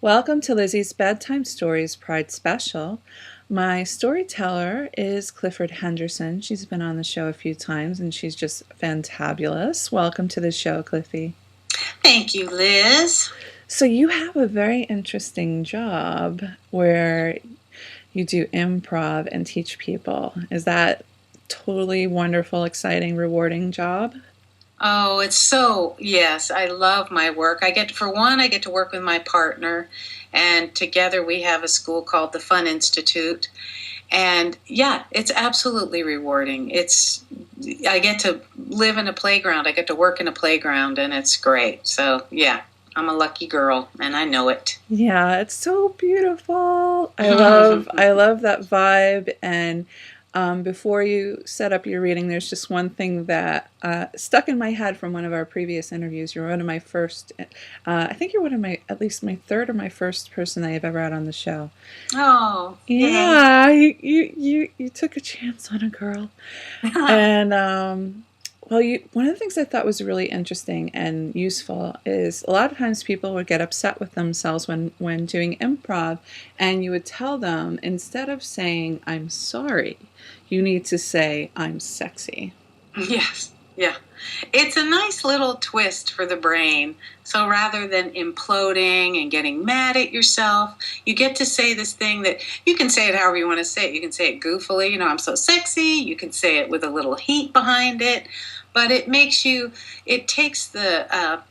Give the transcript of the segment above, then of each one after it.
Welcome to Lizzie's Bedtime Stories Pride Special. My storyteller is Clifford Henderson. She's been on the show a few times and she's just fantabulous. Welcome to the show, Cliffy. Thank you, Liz. So, you have a very interesting job where you do improv and teach people. Is that totally wonderful, exciting, rewarding job? Oh, yes, I love my work. I get to work with my partner, and together we have a school called the Fun Institute. And yeah, it's absolutely rewarding. I get to live in a playground. I get to work in a playground, and it's great. So yeah, I'm a lucky girl, and I know it. Yeah, it's so beautiful. I love that vibe. And before you set up your reading, there's just one thing that stuck in my head from one of our previous interviews. You're one of my first. I think you're one of my, at least my third or my first person I have ever had on the show. Oh, Yeah, you took a chance on a girl, and well, one of the things I thought was really interesting and useful is a lot of times people would get upset with themselves when doing improv, and you would tell them instead of saying "I'm sorry," you need to say "I'm sexy." Yes, yeah. It's a nice little twist for the brain. So rather than imploding and getting mad at yourself, you get to say this thing that you can say it however you want to say it. You can say it goofily, I'm so sexy. You can say it with a little heat behind it. But it takes the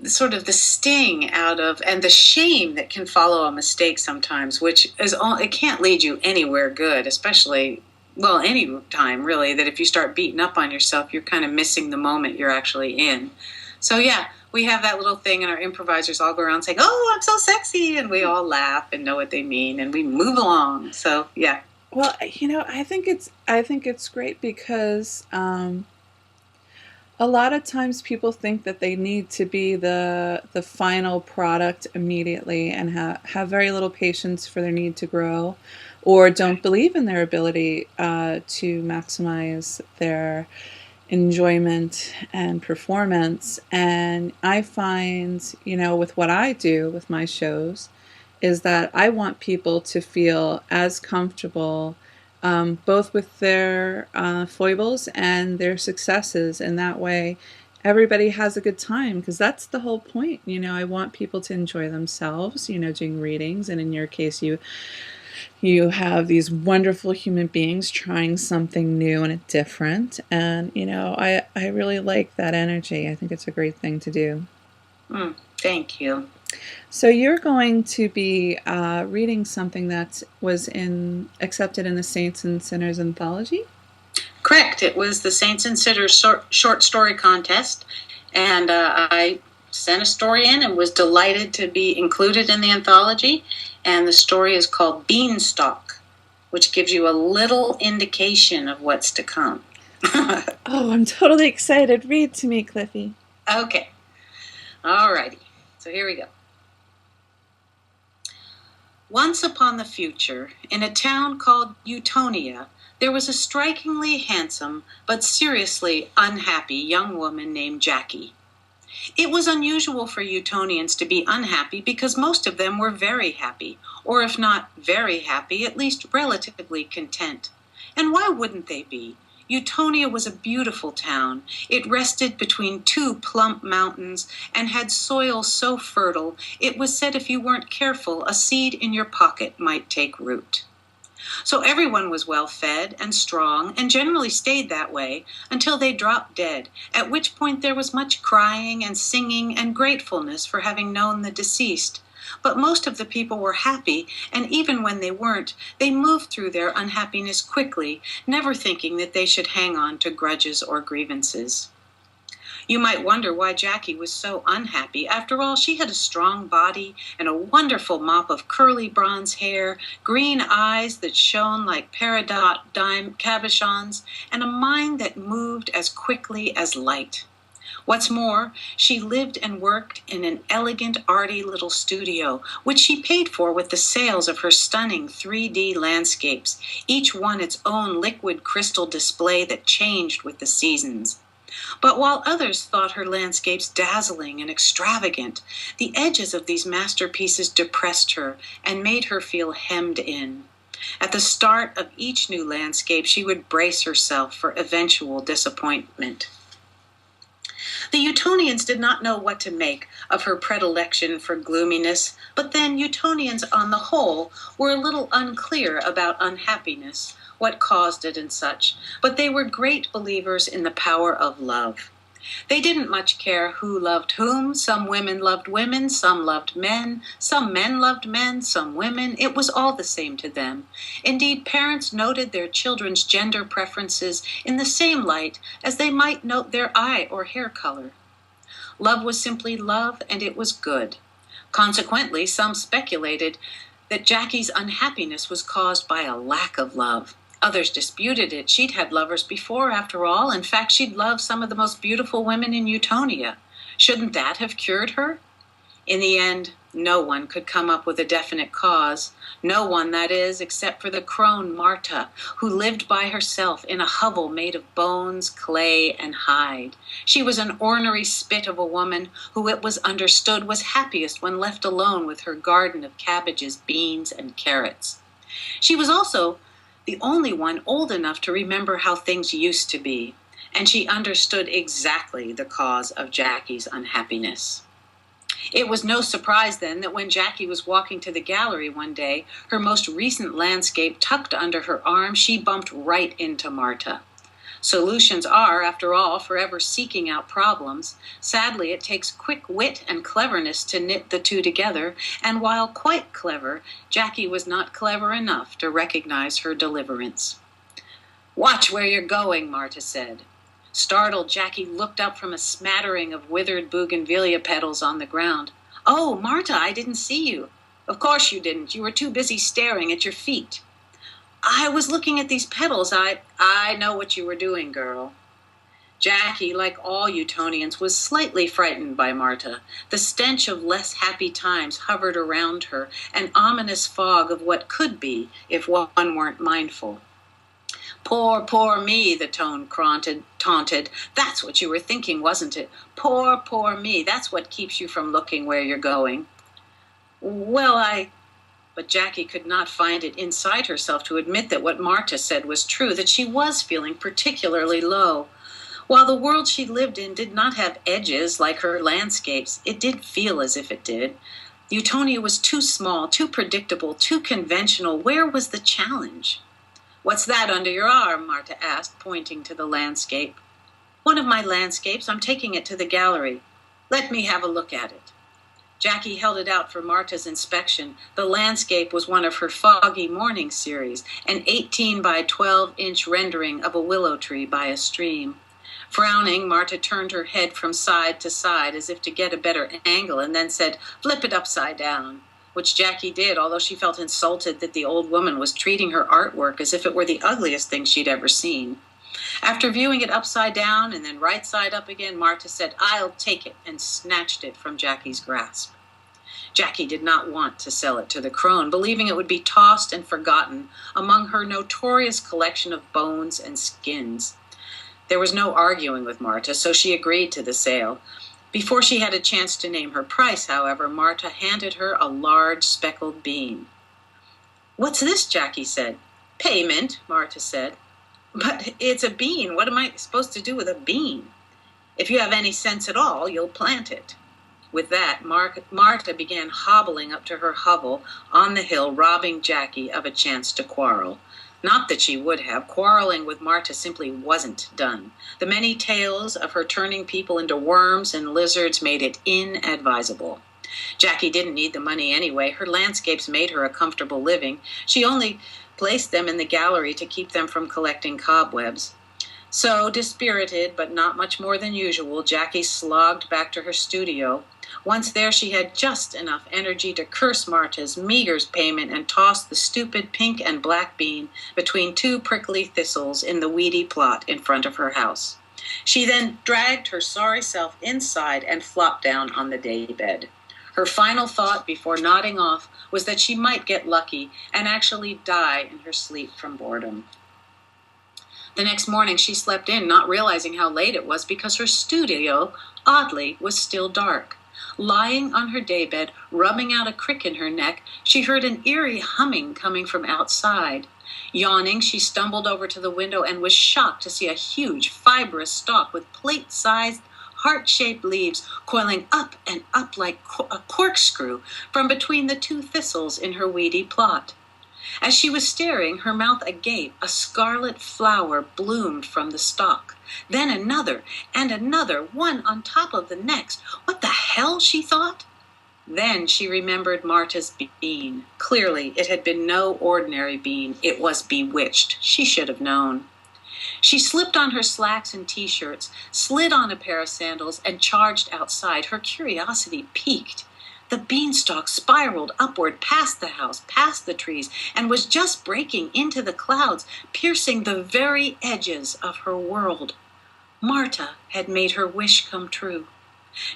sort of the sting out of, and the shame that can follow a mistake sometimes, it can't lead you anywhere good, especially, well, any time really, that if you start beating up on yourself, you're kind of missing the moment you're actually in. So yeah, we have that little thing, and our improvisers all go around saying, "Oh, I'm so sexy," and we all laugh and know what they mean, and we move along. So yeah. Well, I think it's great because a lot of times people think that they need to be the final product immediately and have very little patience for their need to grow, or don't believe in their ability to maximize their enjoyment and performance. And I find, with what I do with my shows, is that I want people to feel as comfortable both with their foibles and their successes. And that way, everybody has a good time because that's the whole point. I want people to enjoy themselves, doing readings. And in your case, you have these wonderful human beings trying something new and different. And, I really like that energy. I think it's a great thing to do. Thank you. So you're going to be reading something that was accepted in the Saints and Sinners anthology? Correct. It was the Saints and Sinners short story contest, and I sent a story in and was delighted to be included in the anthology. And the story is called Beanstalk, which gives you a little indication of what's to come. Oh, I'm totally excited. Read to me, Cliffy. Okay. All righty. So here we go. Once upon the future, in a town called Utonia, there was a strikingly handsome but seriously unhappy young woman named Jackie. It was unusual for Utonians to be unhappy because most of them were very happy, or if not very happy, at least relatively content. And why wouldn't they be? Utonia was a beautiful town. It rested between two plump mountains and had soil so fertile, it was said if you weren't careful, a seed in your pocket might take root. So everyone was well fed and strong and generally stayed that way until they dropped dead, at which point there was much crying and singing and gratefulness for having known the deceased. But most of the people were happy, and even when they weren't, they moved through their unhappiness quickly, never thinking that they should hang on to grudges or grievances. You might wonder why Jackie was so unhappy. After all, she had a strong body and a wonderful mop of curly bronze hair, green eyes that shone like peridot dime cabochons, and a mind that moved as quickly as light. What's more, she lived and worked in an elegant, arty little studio, which she paid for with the sales of her stunning 3D landscapes, each one its own liquid crystal display that changed with the seasons. But while others thought her landscapes dazzling and extravagant, the edges of these masterpieces depressed her and made her feel hemmed in. At the start of each new landscape, she would brace herself for eventual disappointment. The Utonians did not know what to make of her predilection for gloominess, but then Utonians on the whole were a little unclear about unhappiness, what caused it and such, but they were great believers in the power of love. They didn't much care who loved whom. Some women loved women, some loved men, some men loved men, some women. It was all the same to them. Indeed, parents noted their children's gender preferences in the same light as they might note their eye or hair color. Love was simply love, and it was good. Consequently, some speculated that Jackie's unhappiness was caused by a lack of love. Others disputed it. She'd had lovers before, after all. In fact, she'd loved some of the most beautiful women in Utonia. Shouldn't that have cured her? In the end, no one could come up with a definite cause. No one, that is, except for the crone Marta, who lived by herself in a hovel made of bones, clay, and hide. She was an ornery spit of a woman who, it was understood, was happiest when left alone with her garden of cabbages, beans, and carrots. She was also the only one old enough to remember how things used to be, and she understood exactly the cause of Jackie's unhappiness. It was no surprise then that when Jackie was walking to the gallery one day, her most recent landscape tucked under her arm, she bumped right into Marta. Solutions are, after all, forever seeking out problems. Sadly, it takes quick wit and cleverness to knit the two together, and while quite clever, Jackie was not clever enough to recognize her deliverance. "Watch where you're going," Marta said. Startled, Jackie looked up from a smattering of withered bougainvillea petals on the ground. "Oh, Marta, I didn't see you." "Of course you didn't. You were too busy staring at your feet." "I was looking at these petals. I know what you were doing, girl." Jackie, like all Utonians, was slightly frightened by Marta. The stench of less happy times hovered around her, an ominous fog of what could be if one weren't mindful. Poor me," the tone taunted. "That's what you were thinking, wasn't it? Poor me. That's what keeps you from looking where you're going." "Well, But Jackie could not find it inside herself to admit that what Marta said was true, that she was feeling particularly low. While the world she lived in did not have edges like her landscapes, it did feel as if it did. Utonia was too small, too predictable, too conventional. Where was the challenge? "What's that under your arm?" Marta asked, pointing to the landscape. "One of my landscapes. I'm taking it to the gallery." "Let me have a look at it." Jackie held it out for Marta's inspection. The landscape was one of her Foggy Morning series, an 18 by 12-inch rendering of a willow tree by a stream. Frowning, Marta turned her head from side to side as if to get a better angle and then said, "Flip it upside down," which Jackie did, although she felt insulted that the old woman was treating her artwork as if it were the ugliest thing she'd ever seen. After viewing it upside down and then right side up again, Marta said, "I'll take it," and snatched it from Jackie's grasp. Jackie did not want to sell it to the crone, believing it would be tossed and forgotten among her notorious collection of bones and skins. There was no arguing with Marta, so she agreed to the sale. Before she had a chance to name her price, however, Marta handed her a large speckled bean. "What's this?" Jackie said. "Payment," Marta said. "But it's a bean. What am I supposed to do with a bean?" "If you have any sense at all, you'll plant it." With that, Marta began hobbling up to her hovel on the hill, robbing Jackie of a chance to quarrel. Not that she would have. Quarreling with Marta simply wasn't done. The many tales of her turning people into worms and lizards made it inadvisable. Jackie didn't need the money anyway. Her landscapes made her a comfortable living. She only placed them in the gallery to keep them from collecting cobwebs. So, dispirited, but not much more than usual, Jackie slogged back to her studio. Once there, she had just enough energy to curse Marta's meager payment and toss the stupid pink and black bean between two prickly thistles in the weedy plot in front of her house. She then dragged her sorry self inside and flopped down on the daybed. Her final thought before nodding off was that she might get lucky and actually die in her sleep from boredom. The next morning she slept in, not realizing how late it was because her studio, oddly, was still dark. Lying on her daybed, rubbing out a crick in her neck, she heard an eerie humming coming from outside. Yawning, she stumbled over to the window and was shocked to see a huge, fibrous stalk with plate-sized, heart-shaped leaves coiling up and up like a corkscrew from between the two thistles in her weedy plot. As she was staring, her mouth agape, a scarlet flower bloomed from the stalk. Then another, and another, one on top of the next. What the hell, she thought? Then she remembered Marta's bean. Clearly, it had been no ordinary bean. It was bewitched. She should have known. She slipped on her slacks and t-shirts, slid on a pair of sandals, and charged outside. Her curiosity piqued. The beanstalk spiraled upward past the house, past the trees, and was just breaking into the clouds, piercing the very edges of her world. Marta had made her wish come true.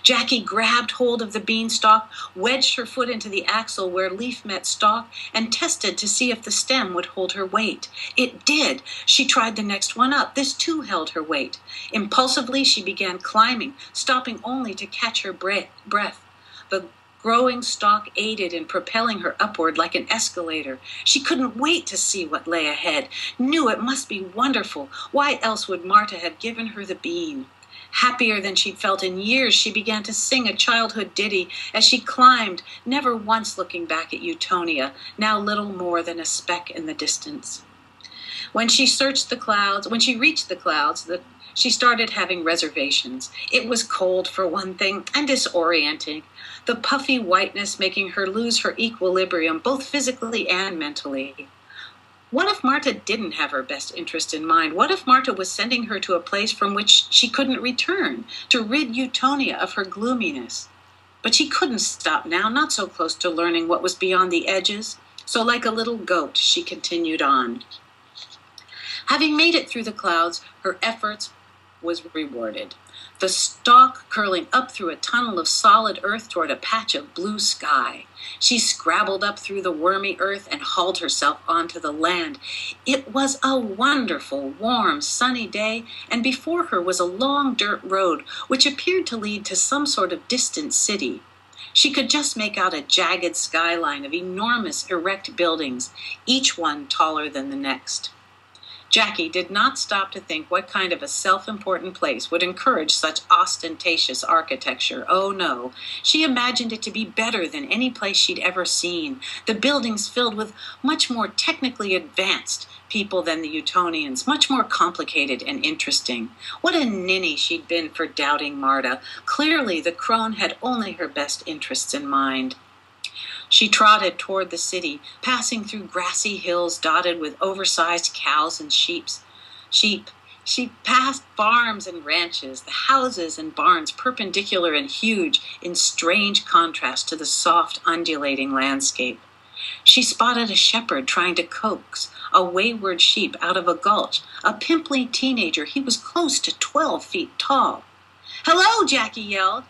Jackie grabbed hold of the beanstalk, wedged her foot into the axle where leaf met stalk, and tested to see if the stem would hold her weight. It did. She tried the next one up. This too held her weight. Impulsively, she began climbing, stopping only to catch her breath. The growing stalk aided in propelling her upward like an escalator. She couldn't wait to see what lay ahead, knew it must be wonderful. Why else would Marta have given her the bean? Happier than she'd felt in years, she began to sing a childhood ditty as she climbed, never once looking back at Utonia, now little more than a speck in the distance. When she reached the clouds, she started having reservations. It was cold, for one thing, and disorienting, the puffy whiteness making her lose her equilibrium both physically and mentally. What if Marta didn't have her best interest in mind? What if Marta was sending her to a place from which she couldn't return, to rid Utonia of her gloominess? But she couldn't stop now, not so close to learning what was beyond the edges. So like a little goat, she continued on. Having made it through the clouds, her efforts was rewarded. The stalk curling up through a tunnel of solid earth toward a patch of blue sky. She scrabbled up through the wormy earth and hauled herself onto the land. It was a wonderful, warm, sunny day, and before her was a long dirt road, which appeared to lead to some sort of distant city. She could just make out a jagged skyline of enormous erect buildings, each one taller than the next. Jackie did not stop to think what kind of a self-important place would encourage such ostentatious architecture. Oh no, she imagined it to be better than any place she'd ever seen. The buildings filled with much more technically advanced people than the Utonians, much more complicated and interesting. What a ninny she'd been for doubting Marta. Clearly the crone had only her best interests in mind. She trotted toward the city, passing through grassy hills dotted with oversized cows and sheep. She passed farms and ranches, the houses and barns perpendicular and huge, in strange contrast to the soft, undulating landscape. She spotted a shepherd trying to coax a wayward sheep out of a gulch, a pimply teenager. He was close to 12 feet tall. "Hello," Jackie yelled.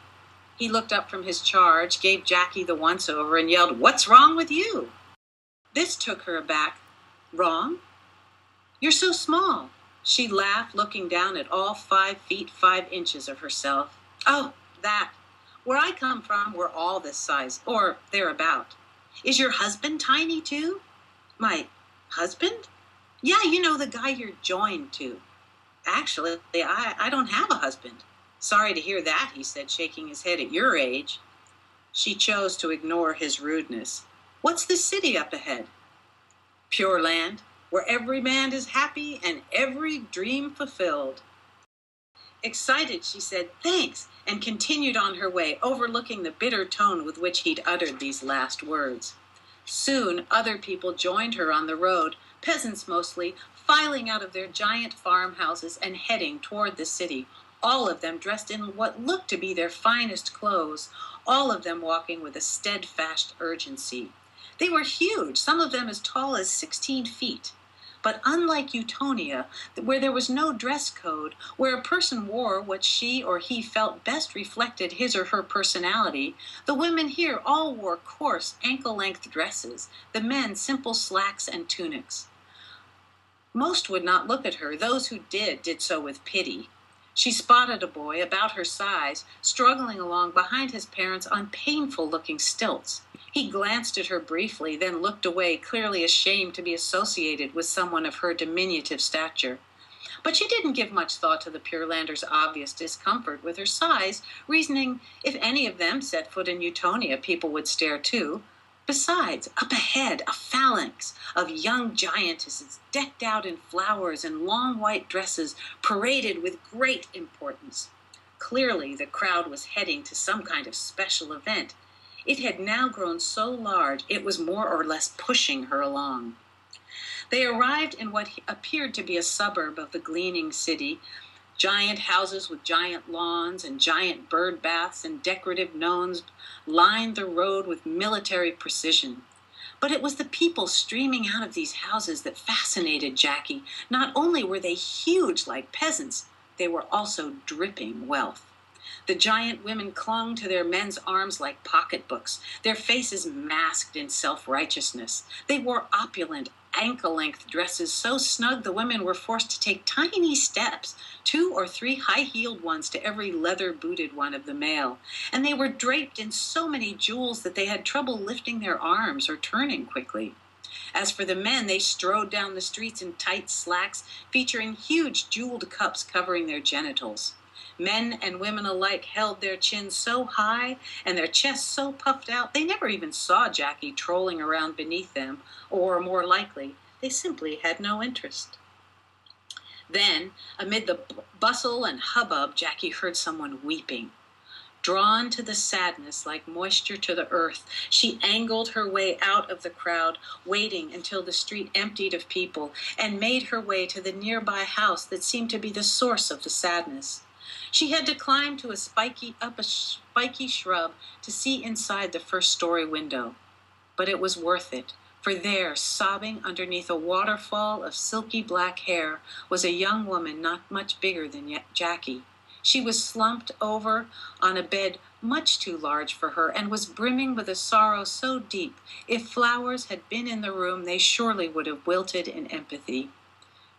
He looked up from his charge, gave Jackie the once-over, and yelled, "What's wrong with you?" This took her aback. "Wrong? You're so small." She laughed, looking down at all 5 feet 5 inches of herself. "Oh, that. Where I come from, we're all this size, or thereabout. Is your husband tiny, too?" "My husband?" "Yeah, you know, the guy you're joined to." "Actually, I don't have a husband." "Sorry to hear that," he said, shaking his head. "At your age." She chose to ignore his rudeness. "What's the city up ahead?" "Pure Land, where every man is happy and every dream fulfilled." Excited, she said, "Thanks," and continued on her way, overlooking the bitter tone with which he'd uttered these last words. Soon other people joined her on the road, peasants mostly, filing out of their giant farmhouses and heading toward the city, all of them dressed in what looked to be their finest clothes, all of them walking with a steadfast urgency. They were huge, some of them as tall as 16 feet. But unlike Utonia, where there was no dress code, where a person wore what she or he felt best reflected his or her personality, the women here all wore coarse, ankle-length dresses, the men simple slacks and tunics. Most would not look at her. Those who did so with pity. She spotted a boy about her size, struggling along behind his parents on painful-looking stilts. He glanced at her briefly, then looked away, clearly ashamed to be associated with someone of her diminutive stature. But she didn't give much thought to the Pure Lander's obvious discomfort with her size, reasoning if any of them set foot in Utonia, people would stare too. Besides, up ahead, a phalanx of young giantesses decked out in flowers and long white dresses paraded with great importance. Clearly, the crowd was heading to some kind of special event. It had now grown so large, it was more or less pushing her along. They arrived in what appeared to be a suburb of the gleaming city. Giant houses with giant lawns and giant bird baths and decorative gnomes lined the road with military precision. But it was the people streaming out of these houses that fascinated Jackie. Not only were they huge like peasants, they were also dripping wealth. The giant women clung to their men's arms like pocketbooks, their faces masked in self-righteousness. They wore opulent, ankle-length dresses so snug the women were forced to take tiny steps, 2 or 3 high-heeled ones to every leather-booted one of the male. And they were draped in so many jewels that they had trouble lifting their arms or turning quickly. As for the men, they strode down the streets in tight slacks, featuring huge jeweled cups covering their genitals. Men and women alike held their chins so high and their chests so puffed out, they never even saw Jackie trolling around beneath them, or more likely, they simply had no interest. Then, amid the bustle and hubbub, Jackie heard someone weeping. Drawn to the sadness like moisture to the earth, she angled her way out of the crowd, waiting until the street emptied of people, and made her way to the nearby house that seemed to be the source of the sadness. She had to climb to a spiky shrub to see inside the first-story window. But it was worth it, for there, sobbing underneath a waterfall of silky black hair, was a young woman not much bigger than Jackie. She was slumped over on a bed much too large for her and was brimming with a sorrow so deep, if flowers had been in the room, they surely would have wilted in empathy.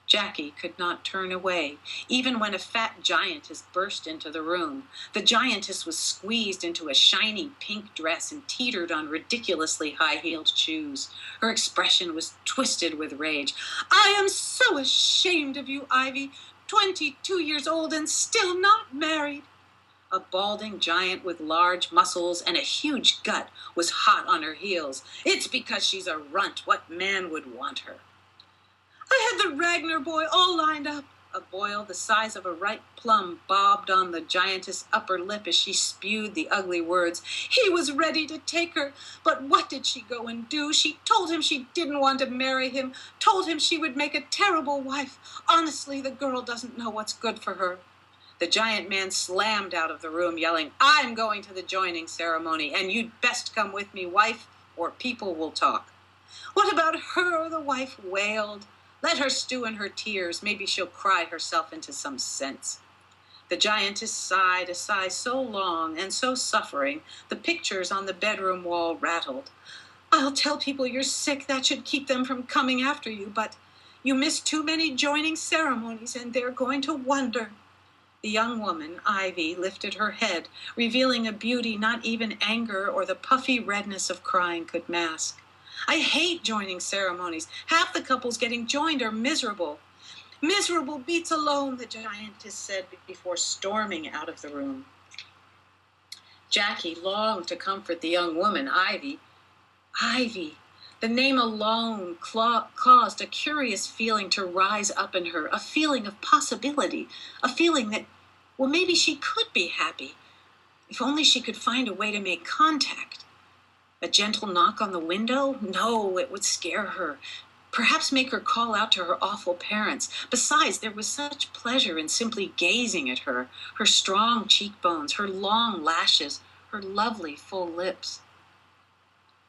Jackie could not turn away, even when a fat giantess burst into the room. The giantess was squeezed into a shiny pink dress and teetered on ridiculously high-heeled shoes. Her expression was twisted with rage. "I am so ashamed of you, Ivy. 22 years old and still not married." A balding giant with large muscles and a huge gut was hot on her heels. "It's because she's a runt. What man would want her?" "I had the Ragnar boy all lined up." A boil the size of a ripe plum bobbed on the giantess' upper lip as she spewed the ugly words. "He was ready to take her, but what did she go and do? She told him she didn't want to marry him, told him she would make a terrible wife. Honestly, the girl doesn't know what's good for her." The giant man slammed out of the room, yelling, "I'm going to the joining ceremony, and you'd best come with me, wife, or people will talk." "What about her?" the wife wailed. "Let her stew in her tears. Maybe she'll cry herself into some sense." The giantess sighed a sigh so long and so suffering, the pictures on the bedroom wall rattled. "I'll tell people you're sick. That should keep them from coming after you, but you missed too many joining ceremonies, and they're going to wonder." The young woman, Ivy, lifted her head, revealing a beauty not even anger or the puffy redness of crying could mask. "I hate joining ceremonies. Half the couples getting joined are miserable." "Miserable beats alone," the giantess said before storming out of the room. Jackie longed to comfort the young woman, Ivy. Ivy. The name alone caused a curious feeling to rise up in her, a feeling of possibility, a feeling that, well, maybe she could be happy, if only she could find a way to make contact. A gentle knock on the window? No, it would scare her. Perhaps make her call out to her awful parents. Besides, there was such pleasure in simply gazing at her, her strong cheekbones, her long lashes, her lovely full lips.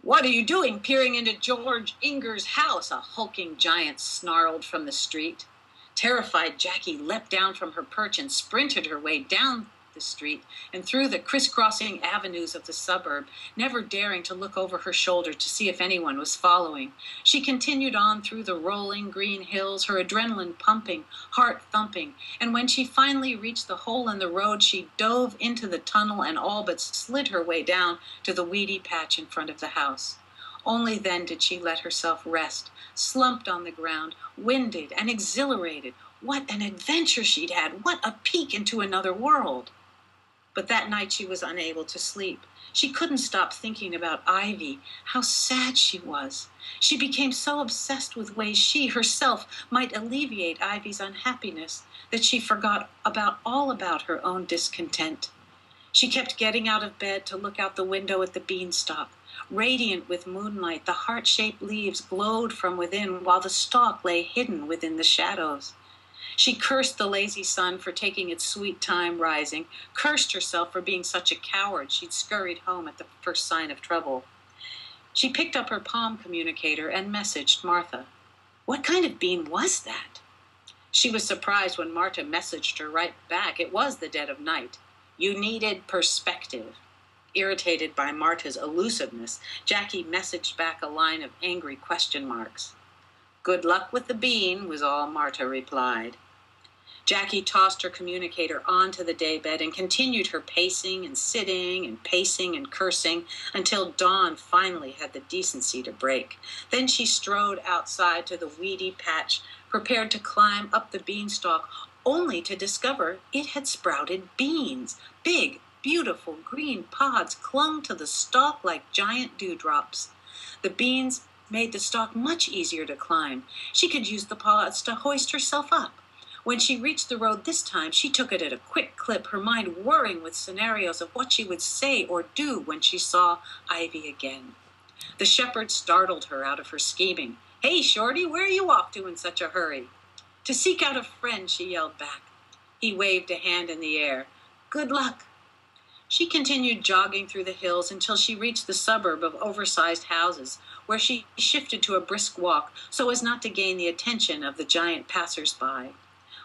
"What are you doing peering into George Inger's house?" a hulking giant snarled from the street. Terrified, Jackie leapt down from her perch and sprinted her way down the street and through the crisscrossing avenues of the suburb, never daring to look over her shoulder to see if anyone was following. She continued on through the rolling green hills, her adrenaline pumping, heart thumping, and when she finally reached the hole in the road, she dove into the tunnel and all but slid her way down to the weedy patch in front of the house. Only then did she let herself rest, slumped on the ground, winded and exhilarated. What an adventure she'd had! What a peek into another world! But that night she was unable to sleep. She couldn't stop thinking about Ivy, how sad she was. She became so obsessed with ways she herself might alleviate Ivy's unhappiness that she forgot all about her own discontent. She kept getting out of bed to look out the window at the Beanstalk. Radiant with moonlight, the heart-shaped leaves glowed from within while the stalk lay hidden within the shadows. She cursed the lazy sun for taking its sweet time rising, cursed herself for being such a coward she'd scurried home at the first sign of trouble. She picked up her palm communicator and messaged Martha. What kind of bean was that? She was surprised when Martha messaged her right back. It was the dead of night. You needed perspective. Irritated by Martha's elusiveness, Jackie messaged back a line of angry question marks. Good luck with the bean, was all Martha replied. Jackie tossed her communicator onto the daybed and continued her pacing and sitting and pacing and cursing until dawn finally had the decency to break. Then she strode outside to the weedy patch, prepared to climb up the beanstalk, only to discover it had sprouted beans. Big, beautiful green pods clung to the stalk like giant dewdrops. The beans made the stalk much easier to climb. She could use the pods to hoist herself up. When she reached the road this time, she took it at a quick clip, her mind whirring with scenarios of what she would say or do when she saw Ivy again. The shepherd startled her out of her scheming. Hey, Shorty, where are you off to in such a hurry? To seek out a friend, she yelled back. He waved a hand in the air. Good luck. She continued jogging through the hills until she reached the suburb of oversized houses, where she shifted to a brisk walk so as not to gain the attention of the giant passers-by.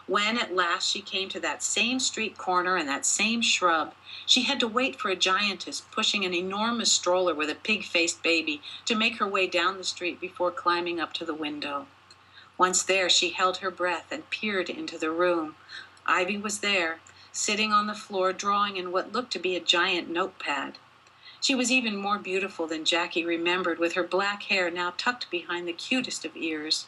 When at last she came to that same street corner and that same shrub, she had to wait for a giantess pushing an enormous stroller with a pig-faced baby to make her way down the street before climbing up to the window. Once there, she held her breath and peered into the room. Ivy was there, sitting on the floor drawing in what looked to be a giant notepad. She was even more beautiful than Jackie remembered, with her black hair now tucked behind the cutest of ears.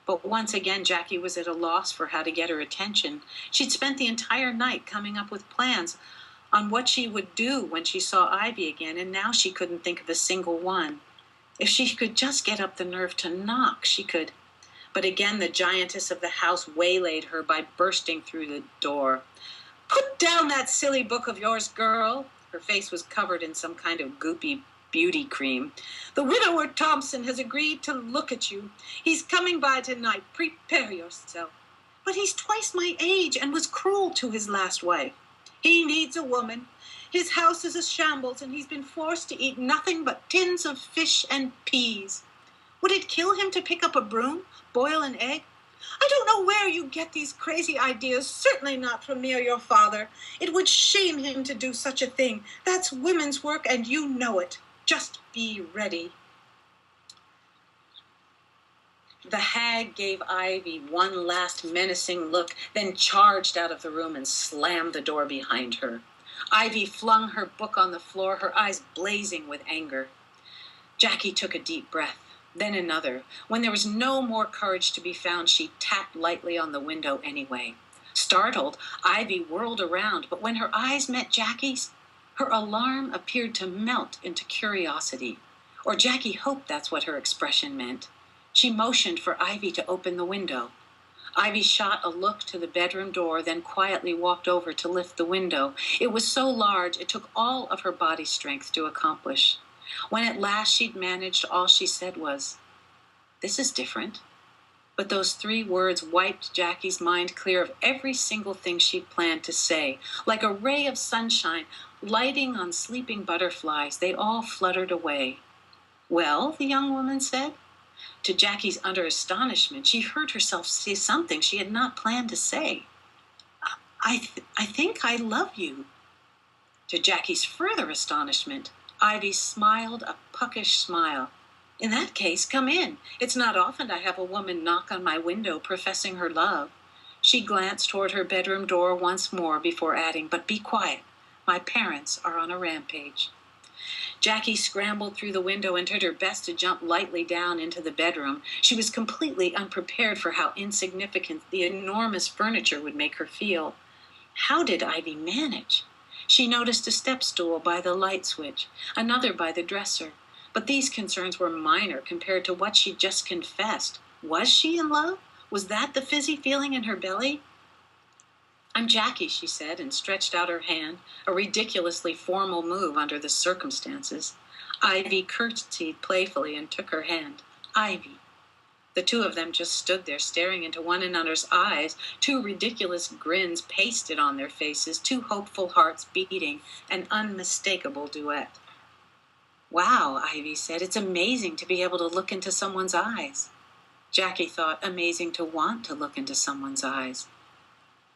But once again, Jackie was at a loss for how to get her attention. She'd spent the entire night coming up with plans on what she would do when she saw Ivy again, and now she couldn't think of a single one. If she could just get up the nerve to knock, she could. But again, the giantess of the house waylaid her by bursting through the door. Put down that silly book of yours, girl. Her face was covered in some kind of goopy beauty cream. The widower Thompson has agreed to look at you. He's coming by tonight. Prepare yourself. But he's twice my age and was cruel to his last wife. He needs a woman. His house is a shambles and he's been forced to eat nothing but tins of fish and peas. Would it kill him to pick up a broom, boil an egg? I don't know where you get these crazy ideas, certainly not from me or your father. It would shame him to do such a thing. That's women's work and you know it. Just be ready. The hag gave Ivy one last menacing look, then charged out of the room and slammed the door behind her. Ivy flung her book on the floor, her eyes blazing with anger. Jackie took a deep breath, then another. When there was no more courage to be found, she tapped lightly on the window anyway. Startled, Ivy whirled around, but when her eyes met Jackie's, her alarm appeared to melt into curiosity. Or Jackie hoped that's what her expression meant. She motioned for Ivy to open the window. Ivy shot a look to the bedroom door, then quietly walked over to lift the window. It was so large, it took all of her body strength to accomplish. When at last she'd managed, all she said was, "This is different." But those 3 words wiped Jackie's mind clear of every single thing she'd planned to say. Like a ray of sunshine lighting on sleeping butterflies, they all fluttered away. Well, the young woman said. To Jackie's utter astonishment, she heard herself say something she had not planned to say. I think I love you." To Jackie's further astonishment, Ivy smiled a puckish smile. "In that case, come in. It's not often I have a woman knock on my window professing her love." She glanced toward her bedroom door once more before adding, "But be quiet. My parents are on a rampage." Jackie scrambled through the window and did her best to jump lightly down into the bedroom. She was completely unprepared for how insignificant the enormous furniture would make her feel. How did Ivy manage? She noticed a step stool by the light switch, another by the dresser, but these concerns were minor compared to what she'd just confessed. Was she in love? Was that the fizzy feeling in her belly? "I'm Jackie," she said, and stretched out her hand, a ridiculously formal move under the circumstances. Ivy curtsied playfully and took her hand. "Ivy." The two of them just stood there staring into one another's eyes, two ridiculous grins pasted on their faces, two hopeful hearts beating, an unmistakable duet. "Wow," Ivy said, "it's amazing to be able to look into someone's eyes." Jackie thought, amazing to want to look into someone's eyes.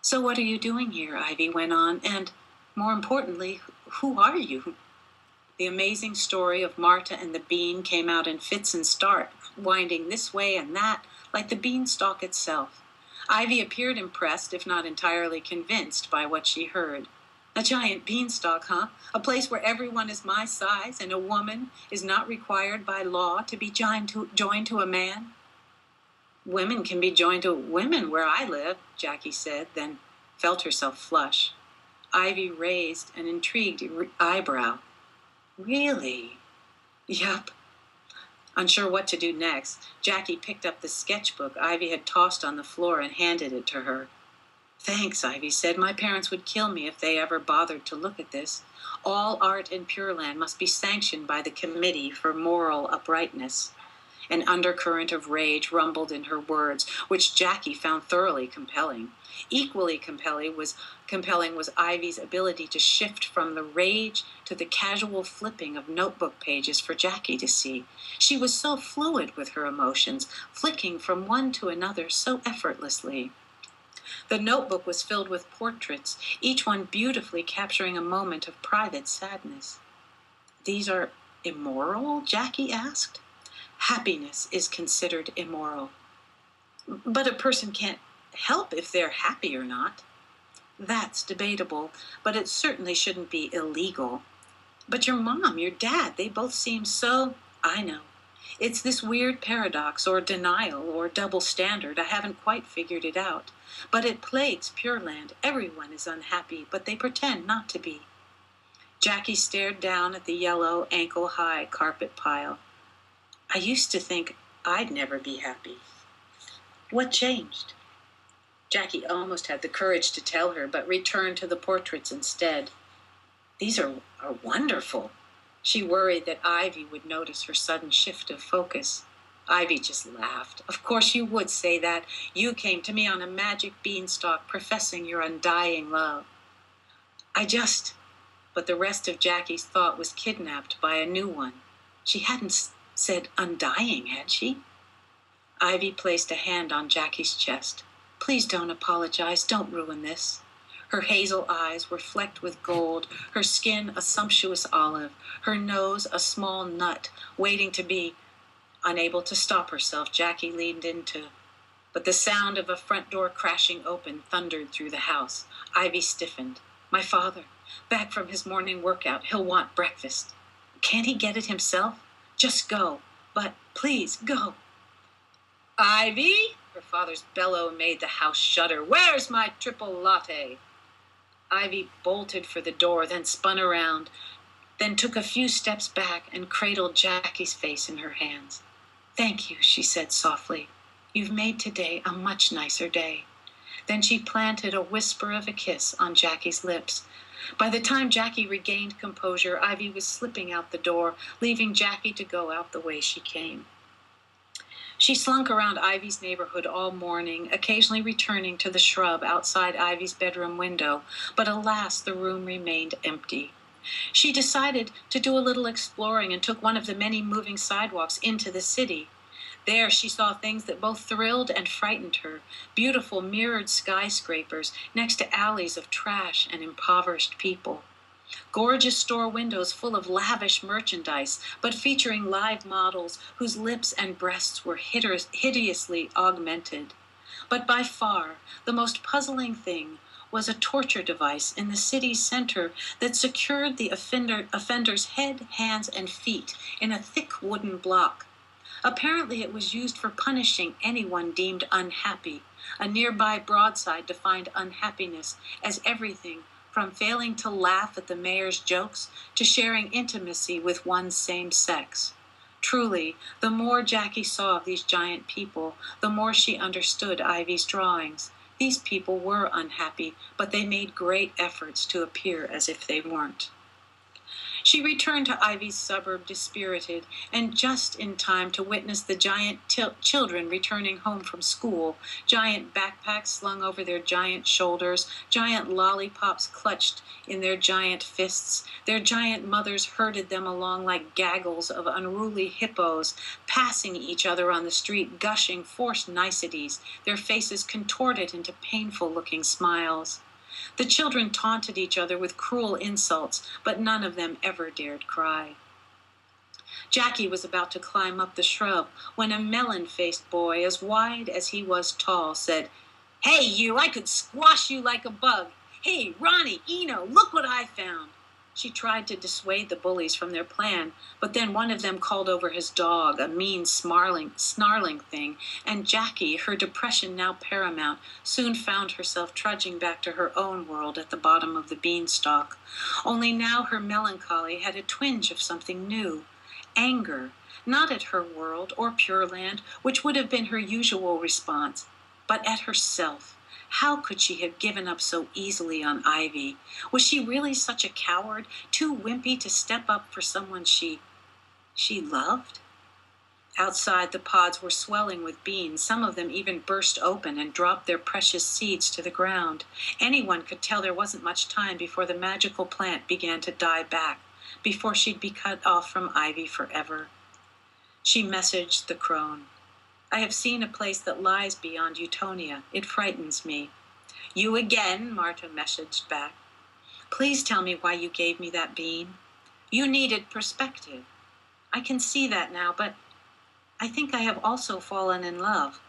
"So what are you doing here?" Ivy went on, "and, more importantly, who are you?" The amazing story of Marta and the bean came out in fits and starts, winding this way and that, like the beanstalk itself. Ivy appeared impressed, if not entirely convinced, by what she heard. "A giant beanstalk, huh? A place where everyone is my size and a woman is not required by law to be joined to a man?" "Women can be joined to women where I live," Jackie said, then felt herself flush. Ivy raised an intrigued eyebrow. "Really?" "Yup." Unsure what to do next, Jackie picked up the sketchbook Ivy had tossed on the floor and handed it to her. "Thanks," Ivy said. "My parents would kill me if they ever bothered to look at this. All art in Pure Land must be sanctioned by the Committee for Moral Uprightness." An undercurrent of rage rumbled in her words, which Jackie found thoroughly compelling. Equally compelling was Ivy's ability to shift from the rage to the casual flipping of notebook pages for Jackie to see. She was so fluid with her emotions, flicking from one to another so effortlessly. The notebook was filled with portraits, each one beautifully capturing a moment of private sadness. "These are immoral?" Jackie asked. "Happiness is considered immoral." "But a person can't help if they're happy or not." "That's debatable, but it certainly shouldn't be illegal." "But your mom, your dad, they both seem so—" "I know. It's this weird paradox or denial or double standard. I haven't quite figured it out. But it plagues Pure Land. Everyone is unhappy, but they pretend not to be." Jackie stared down at the yellow, ankle-high carpet pile. "I used to think I'd never be happy." "What changed?" Jackie almost had the courage to tell her, but returned to the portraits instead. "These are wonderful." She worried that Ivy would notice her sudden shift of focus. Ivy just laughed. "Of course you would say that. You came to me on a magic beanstalk professing your undying love." But the rest of Jackie's thought was kidnapped by a new one. She hadn't said undying, had she? Ivy placed a hand on Jackie's chest. "Please don't apologize. Don't ruin this." Her hazel eyes were flecked with gold, her skin a sumptuous olive, her nose a small nut, waiting to be. Unable to stop herself, Jackie leaned into. But the sound of a front door crashing open thundered through the house. Ivy stiffened. "My father, back from his morning workout. He'll want breakfast." "Can't he get it himself?" "Just go. But please, go." "Ivy!" Her father's bellow made the house shudder. "Where's my triple latte?" Ivy bolted for the door, then spun around, then took a few steps back and cradled Jackie's face in her hands. "Thank you," she said softly. "You've made today a much nicer day." Then she planted a whisper of a kiss on Jackie's lips. By the time Jackie regained composure, Ivy was slipping out the door, leaving Jackie to go out the way she came. She slunk around Ivy's neighborhood all morning, occasionally returning to the shrub outside Ivy's bedroom window, but alas, the room remained empty. She decided to do a little exploring and took one of the many moving sidewalks into the city. There she saw things that both thrilled and frightened her, beautiful mirrored skyscrapers next to alleys of trash and impoverished people. Gorgeous store windows full of lavish merchandise, but featuring live models whose lips and breasts were hideously augmented. But by far, the most puzzling thing was a torture device in the city's center that secured the offender's head, hands, and feet in a thick wooden block. Apparently it was used for punishing anyone deemed unhappy. A nearby broadside defined unhappiness as everything from failing to laugh at the mayor's jokes to sharing intimacy with one's same sex. Truly, the more Jackie saw of these giant people, the more she understood Ivy's drawings. These people were unhappy, but they made great efforts to appear as if they weren't. She returned to Ivy's suburb dispirited, and just in time to witness the giant children returning home from school, giant backpacks slung over their giant shoulders, giant lollipops clutched in their giant fists. Their giant mothers herded them along like gaggles of unruly hippos, passing each other on the street, gushing forced niceties, their faces contorted into painful-looking smiles. The children taunted each other with cruel insults, but none of them ever dared cry. Jackie was about to climb up the shrub when a melon-faced boy, as wide as he was tall, said, "Hey, you, I could squash you like a bug. Hey, Ronnie, Eno, look what I found." She tried to dissuade the bullies from their plan, but then one of them called over his dog, a mean, snarling thing, and Jackie, her depression now paramount, soon found herself trudging back to her own world at the bottom of the Beanstalk. Only now her melancholy had a twinge of something new. Anger, not at her world or Pure Land, which would have been her usual response, but at herself. How could she have given up so easily on Ivy? Was she really such a coward, too wimpy to step up for someone she loved? Outside, the pods were swelling with beans. Some of them even burst open and dropped their precious seeds to the ground. Anyone could tell there wasn't much time before the magical plant began to die back, before she'd be cut off from Ivy forever. She messaged the crone. "I have seen a place that lies beyond Utonia. It frightens me." "You again," Marta messaged back. "Please tell me why you gave me that bean." "You needed perspective." "I can see that now, but I think I have also fallen in love."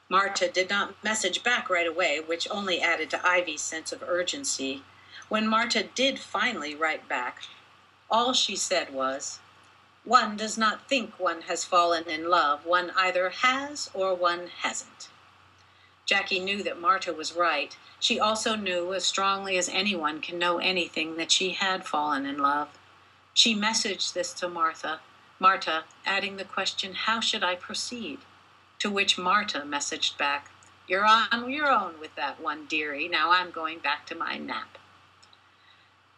Marta did not message back right away, which only added to Ivy's sense of urgency. When Marta did finally write back, all she said was, "One does not think one has fallen in love. One either has or one hasn't." Jackie knew that Marta was right. She also knew, as strongly as anyone can know anything, that she had fallen in love. She messaged this to Marta, adding the question, "How should I proceed?" To which Marta messaged back, "You're on your own with that one, dearie. Now I'm going back to my nap."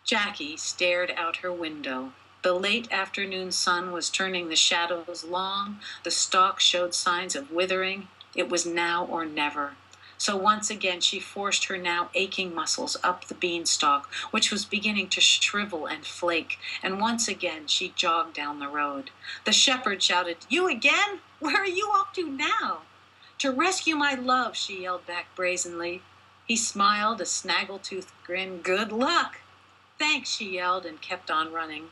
Jackie stared out her window. The late afternoon sun was turning the shadows long. The stalk showed signs of withering. It was now or never. So once again she forced her now aching muscles up the beanstalk, which was beginning to shrivel and flake, and once again she jogged down the road. The shepherd shouted, "You again? Where are you off to now?" "To rescue my love," she yelled back brazenly. He smiled, a snaggletooth grin. "Good luck." "Thanks," she yelled, and kept on running.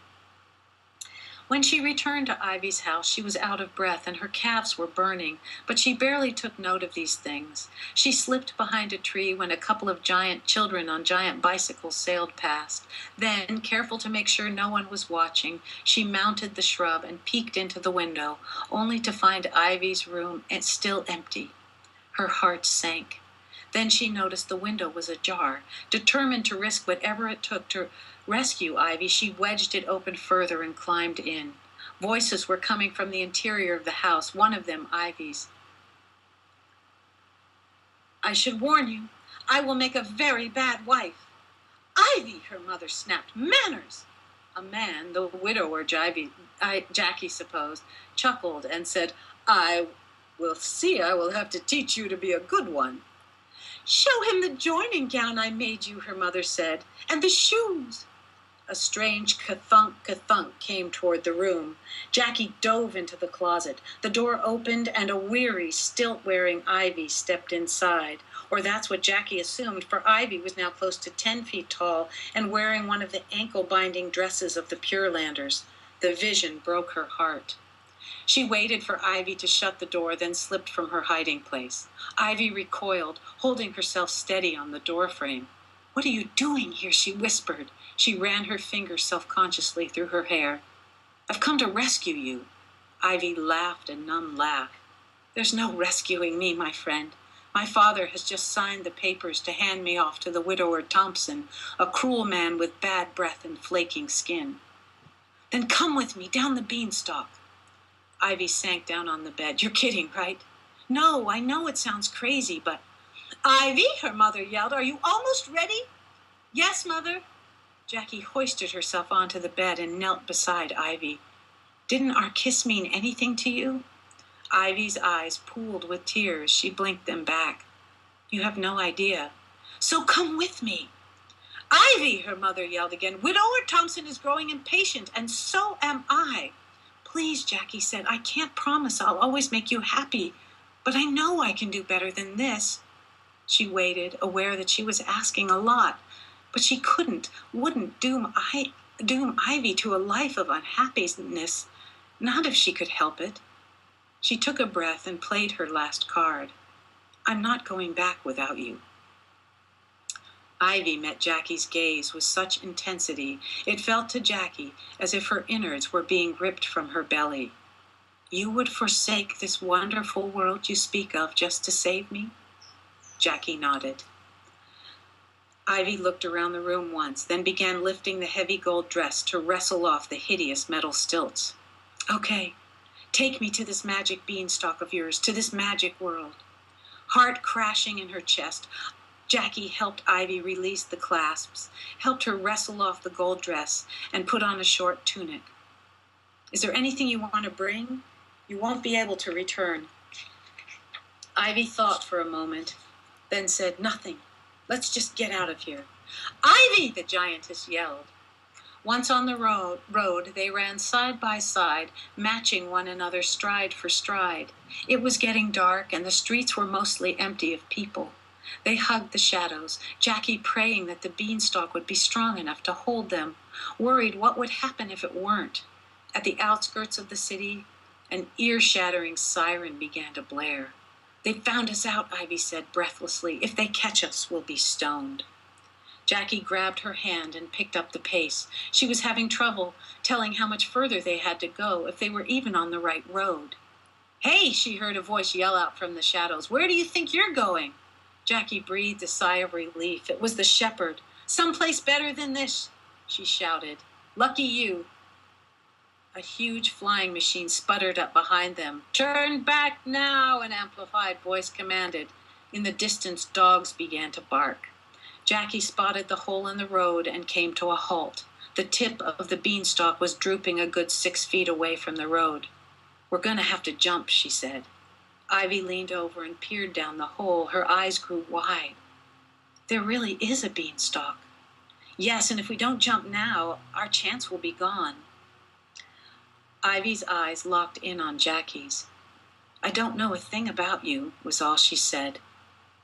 When she returned to Ivy's house, she was out of breath and her calves were burning, but she barely took note of these things. She slipped behind a tree when a couple of giant children on giant bicycles sailed past. Then, careful to make sure no one was watching, she mounted the shrub and peeked into the window, only to find Ivy's room still empty. Her heart sank. Then she noticed the window was ajar. Determined to risk whatever it took to rescue Ivy, she wedged it open further and climbed in. Voices were coming from the interior of the house, one of them Ivy's. "I should warn you, I will make a very bad wife." "Ivy," her mother snapped, "manners!" A man, the widower Jackie supposed, chuckled and said, "I will see. I will have to teach you to be a good one." "Show him the joining gown I made you," her mother said, "and the shoes." A strange ka-thunk came toward the room. Jackie dove into the closet. The door opened, and a weary, stilt-wearing Ivy stepped inside. Or that's what Jackie assumed, for Ivy was now close to 10 feet tall and wearing one of the ankle-binding dresses of the Pure Landers. The vision broke her heart. She waited for Ivy to shut the door, then slipped from her hiding place. Ivy recoiled, holding herself steady on the doorframe. "What are you doing here?" she whispered. She ran her fingers self-consciously through her hair. "I've come to rescue you." Ivy laughed a numb laugh. "There's no rescuing me, my friend. My father has just signed the papers to hand me off to the widower Thompson, a cruel man with bad breath and flaking skin." "Then come with me down the Beanstalk." Ivy sank down on the bed. "You're kidding, right?" "No, I know it sounds crazy, but—" "Ivy," her mother yelled, "are you almost ready?" "Yes, Mother." Jackie hoisted herself onto the bed and knelt beside Ivy. "Didn't our kiss mean anything to you?" Ivy's eyes pooled with tears. She blinked them back. "You have no idea." "So come with me." "Ivy," her mother yelled again, "Widower Thompson is growing impatient, and so am I." "Please," Jackie said, "I can't promise I'll always make you happy, but I know I can do better than this." She waited, aware that she was asking a lot, but she wouldn't doom Ivy to a life of unhappiness, not if she could help it. She took a breath and played her last card. "I'm not going back without you." Ivy met Jackie's gaze with such intensity, it felt to Jackie as if her innards were being ripped from her belly. "You would forsake this wonderful world you speak of just to save me?" Jackie nodded. Ivy looked around the room once, then began lifting the heavy gold dress to wrestle off the hideous metal stilts. "Okay, take me to this magic beanstalk of yours, to this magic world." Heart crashing in her chest, Jackie helped Ivy release the clasps, helped her wrestle off the gold dress, and put on a short tunic. "Is there anything you want to bring? You won't be able to return." Ivy thought for a moment, then said, "Nothing. Let's just get out of here." "Ivy!" the giantess yelled. Once on the road, they ran side by side, matching one another stride for stride. It was getting dark, and the streets were mostly empty of people. They hugged the shadows, Jackie praying that the beanstalk would be strong enough to hold them, worried what would happen if it weren't. At the outskirts of the city, an ear-shattering siren began to blare. "They found us out," Ivy said breathlessly. "If they catch us, we'll be stoned." Jackie grabbed her hand and picked up the pace. She was having trouble telling how much further they had to go, if they were even on the right road. "Hey!" she heard a voice yell out from the shadows. "Where do you think you're going?" Jackie breathed a sigh of relief. It was the shepherd. "Someplace better than this," she shouted. "Lucky you." A huge flying machine sputtered up behind them. "Turn back now," an amplified voice commanded. In the distance, dogs began to bark. Jackie spotted the hole in the road and came to a halt. The tip of the beanstalk was drooping a good 6 feet away from the road. "We're going to have to jump," she said. Ivy leaned over and peered down the hole. Her eyes grew wide. "There really is a beanstalk." "Yes, and if we don't jump now, our chance will be gone." Ivy's eyes locked in on Jackie's. "I don't know a thing about you," was all she said.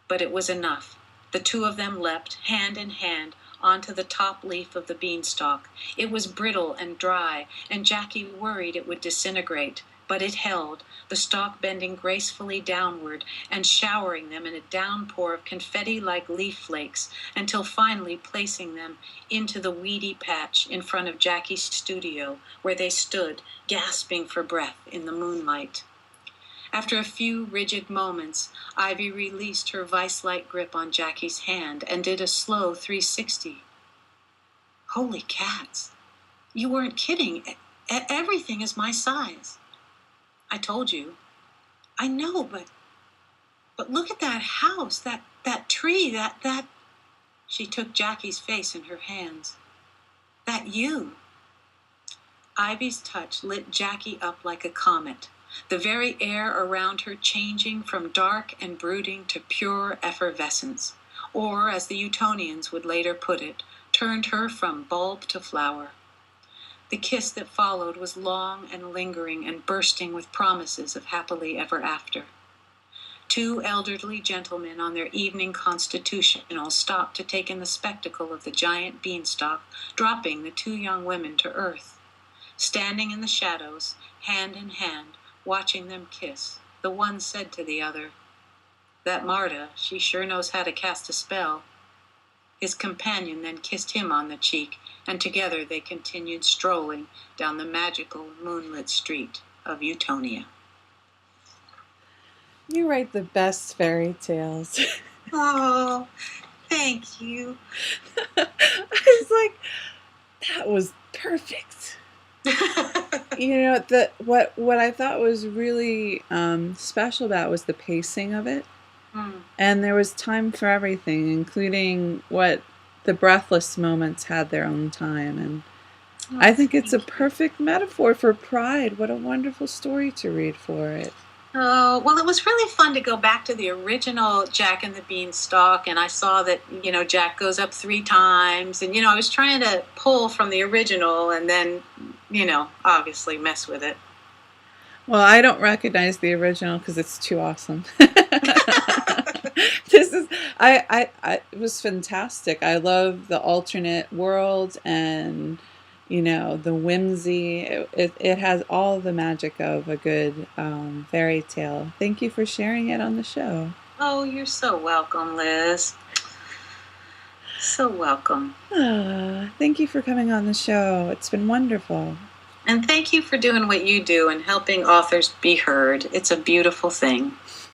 But it was enough. The two of them leapt, hand in hand, onto the top leaf of the beanstalk. It was brittle and dry, and Jackie worried it would disintegrate, but it held, the stalk bending gracefully downward and showering them in a downpour of confetti-like leaf flakes, until finally placing them into the weedy patch in front of Jackie's studio, where they stood, gasping for breath in the moonlight. After a few rigid moments, Ivy released her vice-like grip on Jackie's hand and did a slow 360. "Holy cats! You weren't kidding. Everything is my size." "I told you." "I know, but look at that house, that tree, that..." She took Jackie's face in her hands. "That you." Ivy's touch lit Jackie up like a comet, the very air around her changing from dark and brooding to pure effervescence, or, as the Utonians would later put it, turned her from bulb to flower. The kiss that followed was long and lingering and bursting with promises of happily ever after. Two elderly gentlemen on their evening constitutional stopped to take in the spectacle of the giant beanstalk dropping the two young women to earth. Standing in the shadows, hand in hand, watching them kiss, the one said to the other, "That Marta, she sure knows how to cast a spell." His companion then kissed him on the cheek, and together they continued strolling down the magical moonlit street of Utonia. You write the best fairy tales. Oh, thank you. I was like, that was perfect. What I thought was really special about it was the pacing of it. And there was time for everything, including what the breathless moments had their own time. And I think it's a perfect metaphor for pride. What a wonderful story to read for it. Oh, well, it was really fun to go back to the original Jack and the Beanstalk, and I saw that, Jack goes up 3 times, and, I was trying to pull from the original and then, obviously mess with it. Well, I don't recognize the original because it's too awesome. It was fantastic. I love the alternate world and the whimsy. It has all the magic of a good fairy tale. Thank you for sharing it on the show. Oh, you're so welcome, Liz. So welcome. Thank you for coming on the show. It's been wonderful. And thank you for doing what you do and helping authors be heard. It's a beautiful thing.